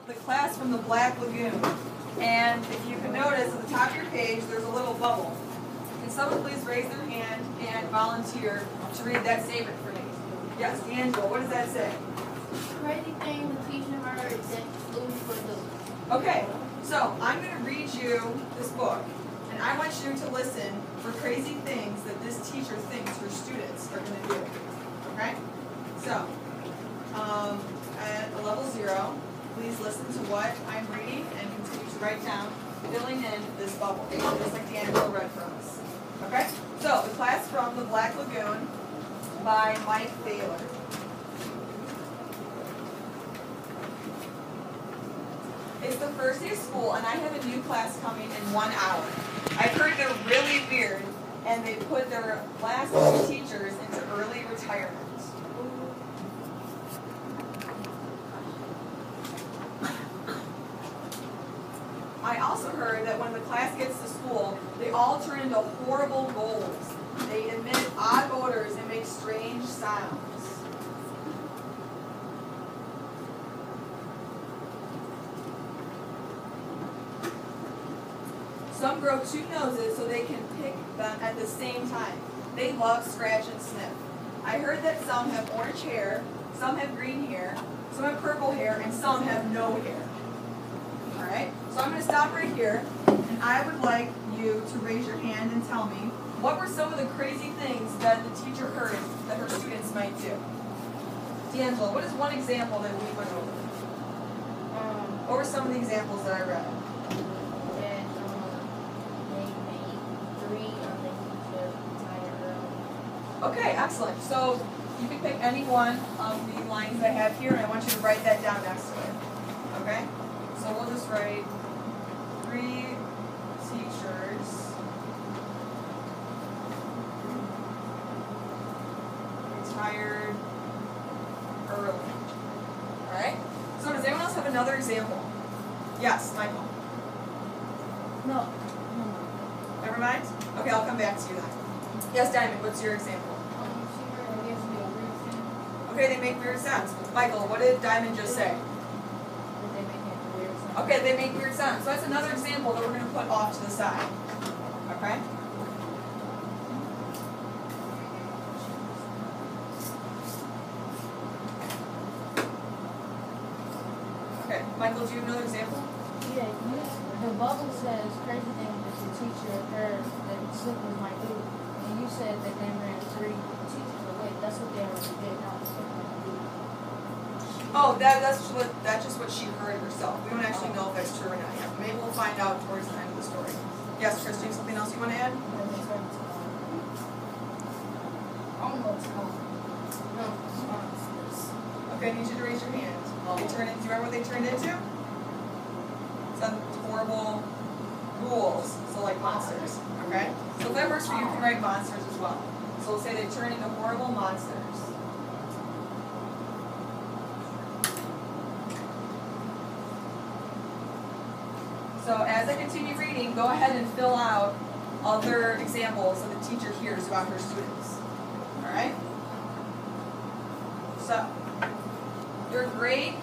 the class from the Black Lagoon. And if you can notice, at the top of your page, there's a little bubble. Can someone please raise their hand and volunteer to read that statement for me? Yes, D'Angelo, what does that say? Crazy thing the teacher heard that students would do. Okay, so I'm going to read you this book, and I want you to listen for crazy things that this teacher thinks her students are going to do. Okay? So, at a level 0, please listen to what I'm reading and continue to write down, filling in this bubble, just like D'Angelo read for us. Okay? So, the class from the Black Lagoon by Mike Thaler. It's the first day of school, and I have a new class coming in 1 hour. I've heard they're really weird, and they put their last two teachers into early retirement. I also heard that when the class gets to school, they all turn into horrible ghouls. They emit odd odors and make strange sounds. Some grow 2 noses so they can pick them at the same time. They love scratch and sniff. I heard that some have orange hair, some have green hair, some have purple hair, and some have no hair. Alright, so I'm going to stop right here, and I would like you to raise your hand and tell me what were some of the crazy things that the teacher heard that her students might do. D'Angelo, what is one example that we went over? What were some of the examples that I read? That they made 3 of the teacher retire early. Okay, excellent. So you can pick any one of the lines I have here, and I want you to write that down next to it. Okay? So we'll just write 3 teachers retired early. Alright? So does anyone else have another example? Yes, Michael. No. Never mind? Okay, I'll come back to you then. Yes, Diamond, what's your example? Okay, they make weird sounds. Michael, what did Diamond just say? Okay, they make weird sounds. So that's another example that we're going to put off to the side. Okay? Okay, Michael, do you have another example? Yeah, the bubble says crazy thing that the teacher heard that siblings might do. And you said that they ran 3 teachers away. That's what they already did. Now the siblings might do. Oh, that's just what she heard herself. We don't actually know if that's true or not yet. Maybe we'll find out towards the end of the story. Yes, Christine, something else you want to add? Okay, I need you to raise your hand. Do you remember what they turned into? Some horrible ghouls, so like monsters. Okay? So if that works for you, you can write monsters as well. So we'll say they turn into horrible monsters. So as I continue reading, go ahead and fill out other examples that the teacher hears about her students. Alright? So, they're great.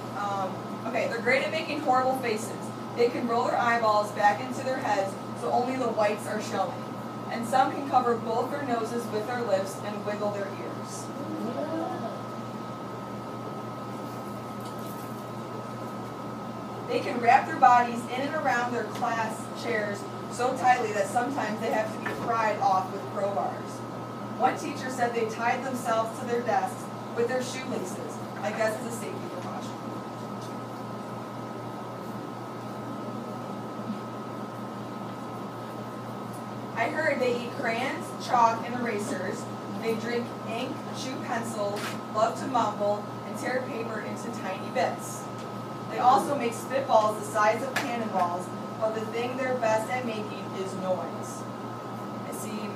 They're great at making horrible faces. They can roll their eyeballs back into their heads so only the whites are showing. And some can cover both their noses with their lips and wiggle their ears. They can wrap their bodies in and around their class chairs so tightly that sometimes they have to be pried off with crowbars. One teacher said they tied themselves to their desks with their shoelaces, I guess as a safety precaution. I heard they eat crayons, chalk, and erasers. They drink ink, chew pencils, love to mumble, and tear paper into tiny bits. They also make spitballs the size of cannonballs, but the thing they're best at making is noise. I see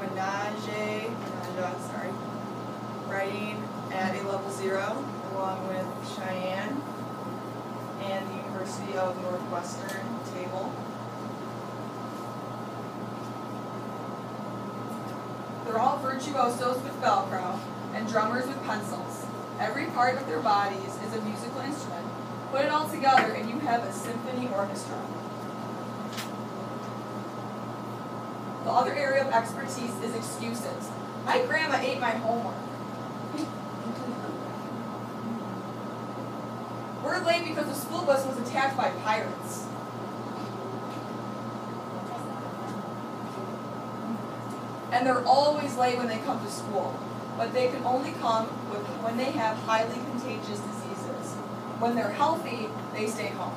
writing at a level 0, along with Cheyenne and the University of Northwestern table. They're all virtuosos with Velcro and drummers with pencils. Every part of their bodies is a musical instrument. Put it all together and you have a symphony orchestra. The other area of expertise is excuses. My grandma ate my homework. We're late because the school bus was attacked by pirates. And they're always late when they come to school. But they can only come when they have highly contagious diseases. When they're healthy, they stay home.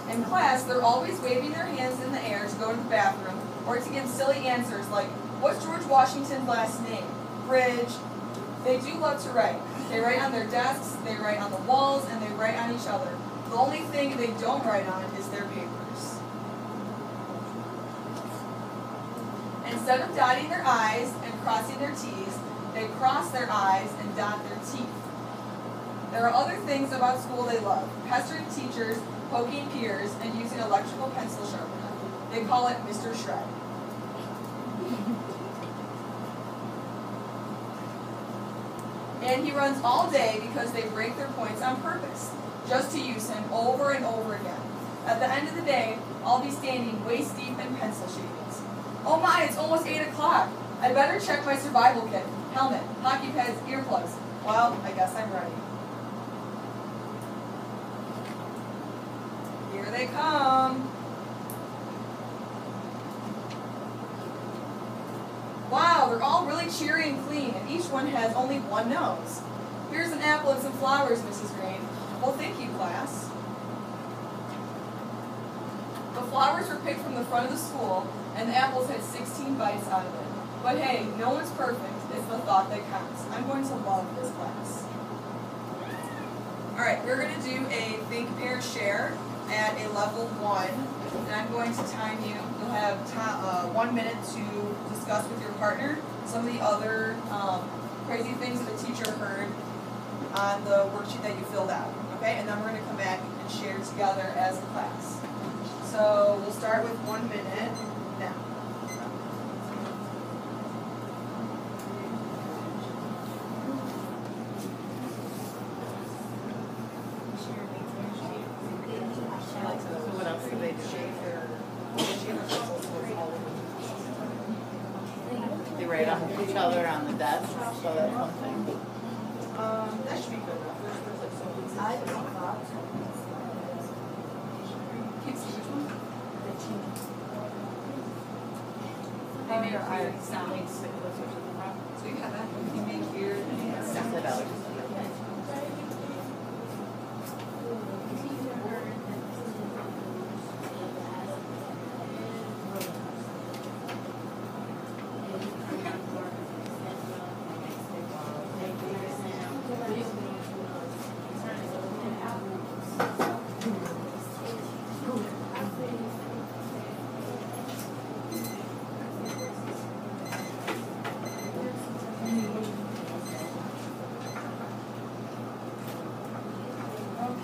In class, they're always waving their hands in the air to go to the bathroom or to give silly answers like, what's George Washington's last name? Bridge. They do love to write. They write on their desks, they write on the walls, and they write on each other. The only thing they don't write on is their papers. Instead of dotting their I's and crossing their T's, they cross their I's and dot their teeth. There are other things about school they love. Pestering teachers, poking peers, and using electrical pencil sharpener. They call it Mr. Shred. And he runs all day because they break their points on purpose, just to use him over and over again. At the end of the day, I'll be standing waist deep in pencil shavings. Oh my, it's almost 8 o'clock. I better check my survival kit. Helmet, hockey pads, earplugs. Well, I guess I'm ready. Here they come. Wow, they're all really cheery and clean, and each one has only one nose. Here's an apple and some flowers, Mrs. Green. Well, thank you, class. The flowers were picked from the front of the school, and the apples had 16 bites out of it. But hey, no one's perfect. It's the thought that counts. I'm going to love this class. Alright, we're going to do a think, pair, share at a level 1. And I'm going to time you. You'll have 1 minute to discuss with your partner some of the other crazy things that the teacher heard on the worksheet that you filled out. Okay, and then we're going to come back and share together as a class. So we'll start with 1 minute now. What else do they do? They write on each other on the desk, so that's one thing. That should be good enough. Can't see which one? They make weird sounds. So you have that. You make weird sounds.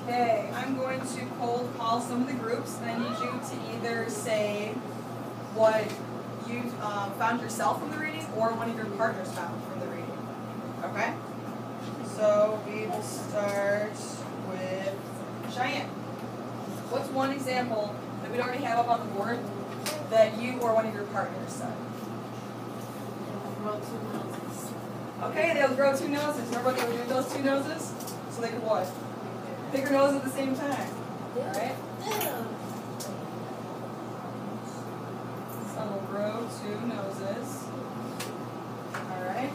Okay, I'm going to cold call some of the groups, and I need you to either say what you found yourself from the reading or one of your partners found from the reading. Okay? So we will start with Cheyenne. What's one example that we already have up on the board that you or one of your partners said? Grow 2 noses. Okay, they'll grow 2 noses. Remember what they would do with those 2 noses? So they could what? Pick your nose at the same time. Alright? So we'll grow 2 noses. Alright?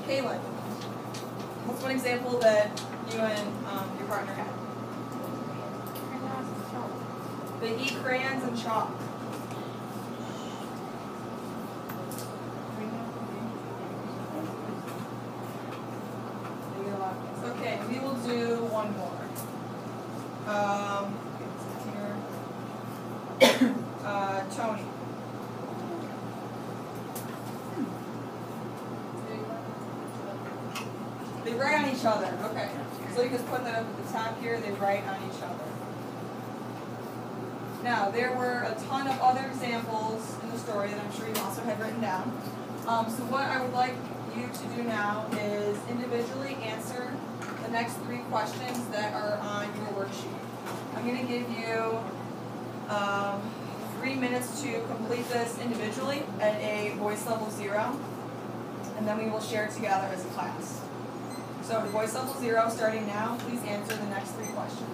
Kaylin, what's one example that you and your partner had? They eat crayons and chalk. Okay, we will do one more. Tony. They write on each other. Okay. So you just put that up at the top here. They write on each other. Now, there were a ton of other examples in the story that I'm sure you also had written down. So what I would like you to do now is individually answer the next 3 questions that are on your worksheet. I'm going to give you 3 minutes to complete this individually at a voice level 0, and then we will share together as a class. So voice level 0, starting now, please answer the next 3 questions.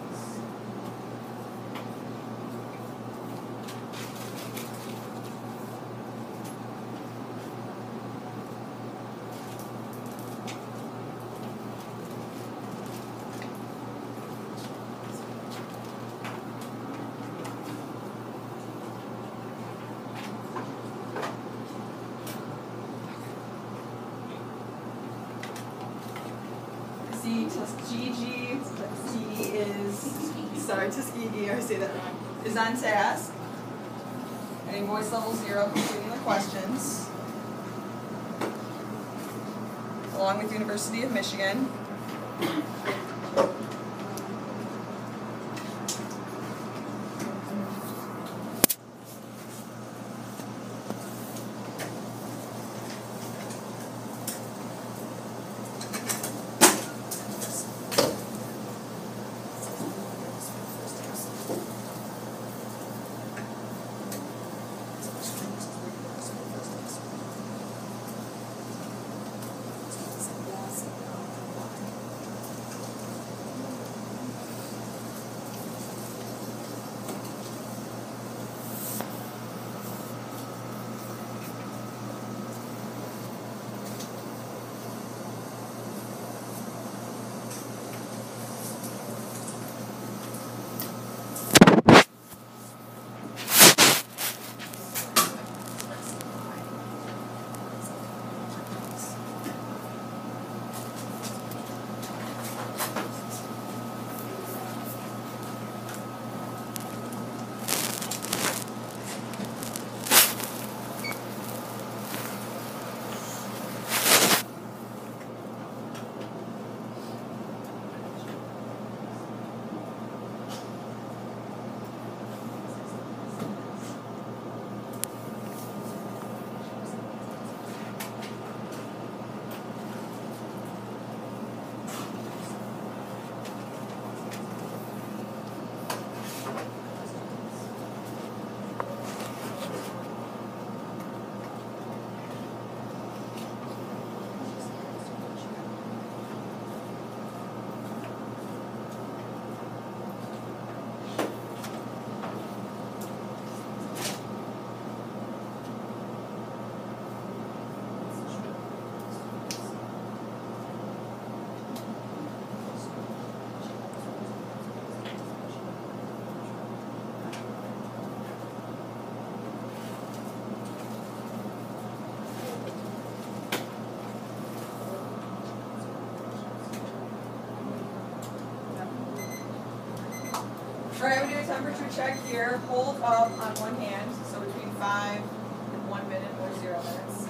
Tuskegee, I say that wrong, is on task. And in voice level 0, completing the questions. Along with University of Michigan. Alright, we do a temperature check here. Hold up on one hand, so between 5 and 1 minute or 0 minutes.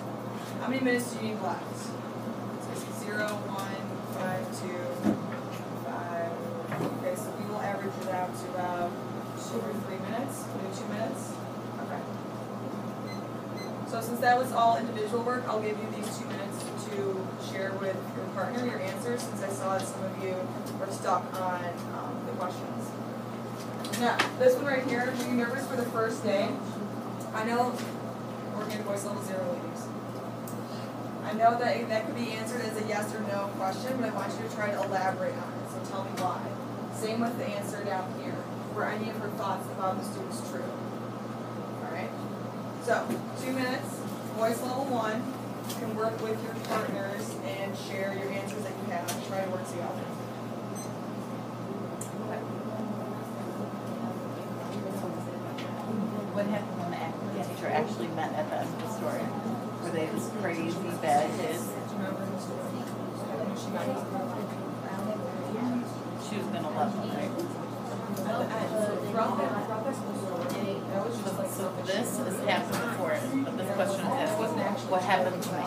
How many minutes do you need left? So 0, 1, 5, 2, 5. Okay, so we will average it out to about 2 or 3 minutes, maybe 2 minutes. Okay. So since that was all individual work, I'll give you these 2 minutes to share with your partner your answers, since I saw that some of you were stuck on the questions. Now, this one right here, were you nervous for the first day? I know, we're going to voice level 0 ladies. I know that could be answered as a yes or no question, but I want you to try to elaborate on it, so tell me why. Same with the answer down here. Were any of her thoughts about the students true? Alright? So, 2 minutes, voice level 1. You can work with your partners and share your answers that you have and try to work together. What happened when the acting teacher actually met at the end of the story? Were they this crazy bad kids? She was gonna love them, right? So this has happened before, but this question is asking what happened to my